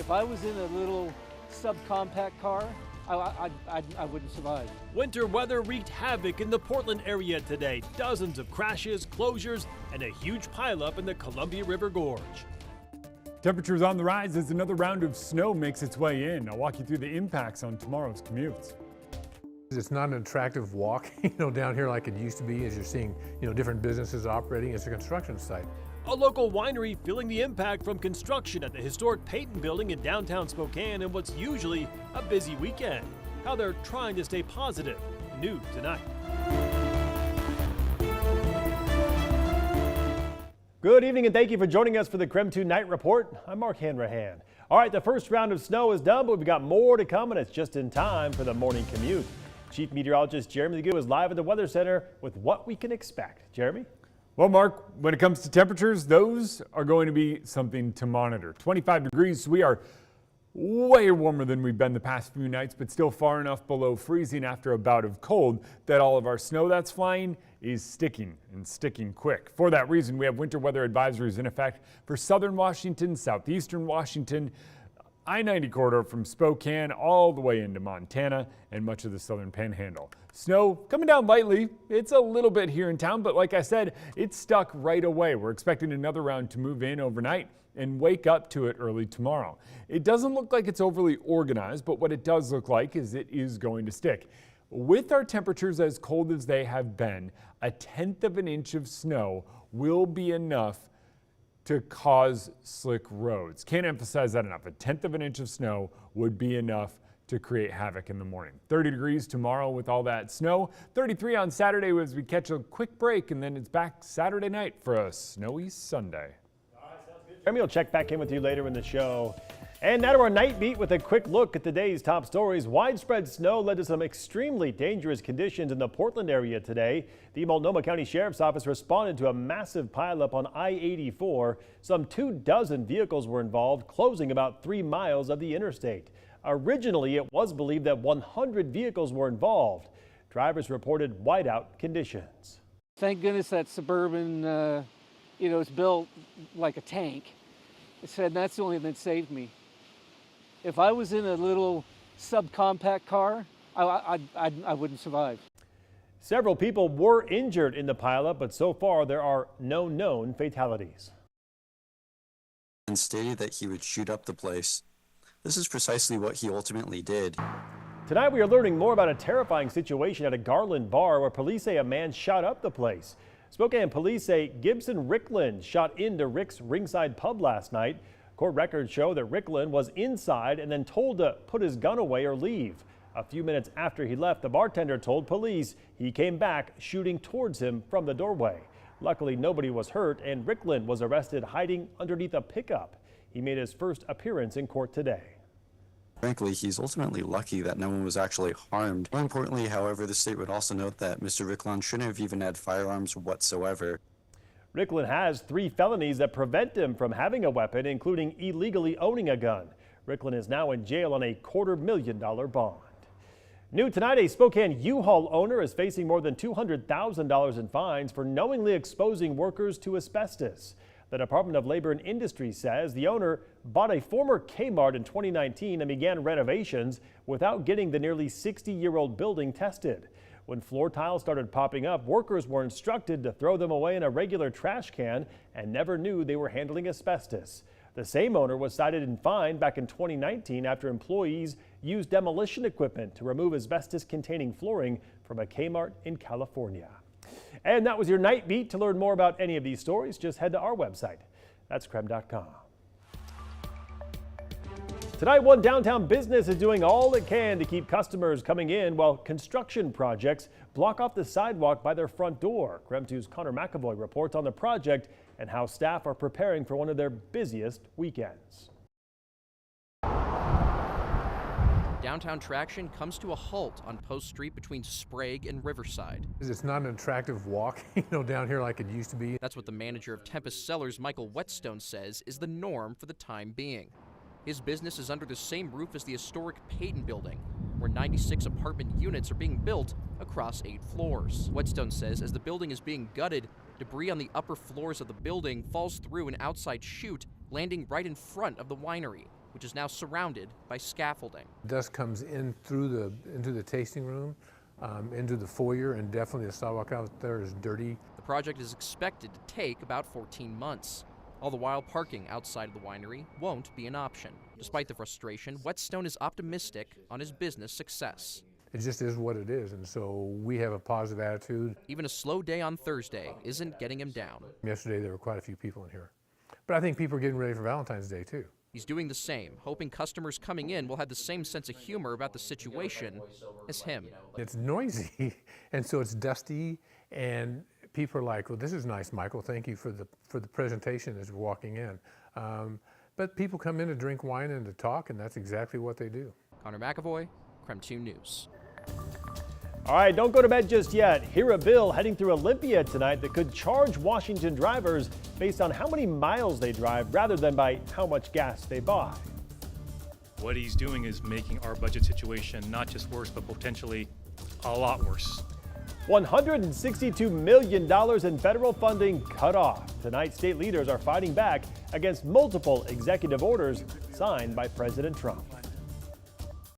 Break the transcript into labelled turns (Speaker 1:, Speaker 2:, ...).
Speaker 1: If I was in a little subcompact car, I wouldn't survive.
Speaker 2: Winter weather wreaked havoc in the Portland area today. Dozens of crashes, closures, and a huge pileup in the Columbia River Gorge.
Speaker 3: Temperatures on the rise as another round of snow makes its way in. I'll walk you through the impacts on tomorrow's commutes.
Speaker 4: It's not an attractive walk, down here like it used to be, as you're seeing, different businesses operating as a construction site.
Speaker 2: A local winery feeling the impact from construction at the historic Peyton building in downtown Spokane in what's usually a busy weekend. How they're trying to stay positive. New tonight. Good evening and thank you for joining us for the KREM 2 Night Report. I'm Mark Hanrahan. All right, the first round of snow is done, but we've got more to come and it's just in time for the morning commute. Chief Meteorologist Jeremy Legoo is live at the Weather Center with what we can expect. Jeremy?
Speaker 3: Well, Mark, when it comes to temperatures, those are going to be something to monitor. 25 degrees, we are way warmer than we've been the past few nights, but still far enough below freezing after a bout of cold that all of our snow that's flying is sticking and sticking quick. For that reason, we have winter weather advisories in effect for southern Washington, southeastern Washington, I-90 corridor from Spokane all the way into Montana and much of the southern panhandle. Snow coming down lightly. It's a little bit here in town, but like I said, it's stuck right away. We're expecting another round to move in overnight and wake up to it early tomorrow. It doesn't look like it's overly organized, but what it does look like is it is going to stick. With our temperatures as cold as they have been, 1/10 of an inch of snow will be enough to cause slick roads. Can't emphasize that enough. 1/10 of an inch of snow would be enough to create havoc in the morning. 30 degrees tomorrow with all that snow. 33 on Saturday as we catch a quick break, and then it's back Saturday night for a snowy Sunday.
Speaker 2: All right, sounds good. Jeremy will check back in with you later in the show. And now to our night beat with a quick look at today's top stories. Widespread snow led to some extremely dangerous conditions in the Portland area today. The Multnomah County Sheriff's Office responded to a massive pileup on I-84. Some 24 vehicles were involved, closing about 3 miles of the interstate. Originally, it was believed that 100 vehicles were involved. Drivers reported whiteout conditions.
Speaker 1: Thank goodness that Suburban, it's built like a tank. It said that's the only thing that saved me. If I was in a little subcompact car, I wouldn't survive.
Speaker 2: Several people were injured in the pileup, but so far there are no known fatalities.
Speaker 5: And stated that he would shoot up the place. This is precisely what he ultimately did.
Speaker 2: Tonight we are learning more about a terrifying situation at a Garland bar where police say a man shot up the place. Spokane police say Gibson Rickland shot into Rick's Ringside Pub last night. Court records show that Rickland was inside and then told to put his gun away or leave. A few minutes after he left, the bartender told police he came back shooting towards him from the doorway. Luckily, nobody was hurt and Rickland was arrested hiding underneath a pickup. He made his first appearance in court today.
Speaker 5: Frankly, he's ultimately lucky that no one was actually harmed. More importantly, however, the state would also note that Mr. Rickland shouldn't have even had firearms whatsoever.
Speaker 2: Rickland has 3 felonies that prevent him from having a weapon, including illegally owning a gun. Rickland is now in jail on a $250,000 bond. New tonight, a Spokane U-Haul owner is facing more than $200,000 in fines for knowingly exposing workers to asbestos. The Department of Labor and Industry says the owner bought a former Kmart in 2019 and began renovations without getting the nearly 60-year-old building tested. When floor tiles started popping up, workers were instructed to throw them away in a regular trash can and never knew they were handling asbestos. The same owner was cited and fined back in 2019 after employees used demolition equipment to remove asbestos-containing flooring from a Kmart in California. And that was your night beat. To learn more about any of these stories, just head to our website. That's KREM.com. Tonight, one downtown business is doing all it can to keep customers coming in while construction projects block off the sidewalk by their front door. KREM 2's Connor McAvoy reports on the project and how staff are preparing for one of their busiest weekends.
Speaker 6: Downtown traction comes to a halt on Post Street between Sprague and Riverside.
Speaker 4: It's not an attractive walk, down here like it used to be.
Speaker 6: That's what the manager of Tempest Cellars, Michael Whetstone, says is the norm for the time being. His business is under the same roof as the historic Peyton building, where 96 apartment units are being built across 8 floors. Whetstone says as the building is being gutted, debris on the upper floors of the building falls through an outside chute, landing right in front of the winery. which is now surrounded by scaffolding.
Speaker 4: Dust comes in through into the tasting room, into the foyer, and definitely the sidewalk out there is dirty.
Speaker 6: The project is expected to take about 14 months. All the while, parking outside of the winery won't be an option. Despite the frustration, Whetstone is optimistic on his business success.
Speaker 4: It just is what it is, and so we have a positive attitude.
Speaker 6: Even a slow day on Thursday isn't getting him down.
Speaker 4: Yesterday there were quite a few people in here, but I think people are getting ready for Valentine's Day too.
Speaker 6: He's doing the same, hoping customers coming in will have the same sense of humor about the situation as him.
Speaker 4: It's noisy, and so it's dusty, and people are like, well, this is nice, Michael. Thank you for the presentation as we're walking in. But people come in to drink wine and to talk, and that's exactly what they do.
Speaker 6: Connor McAvoy, KREM 2 News.
Speaker 2: All right, don't go to bed just yet. Hear a bill heading through Olympia tonight that could charge Washington drivers based on how many miles they drive rather than by how much gas they buy.
Speaker 7: What he's doing is making our budget situation not just worse, but potentially a lot worse.
Speaker 2: $162 million in federal funding cut off. Tonight, state leaders are fighting back against multiple executive orders signed by President Trump.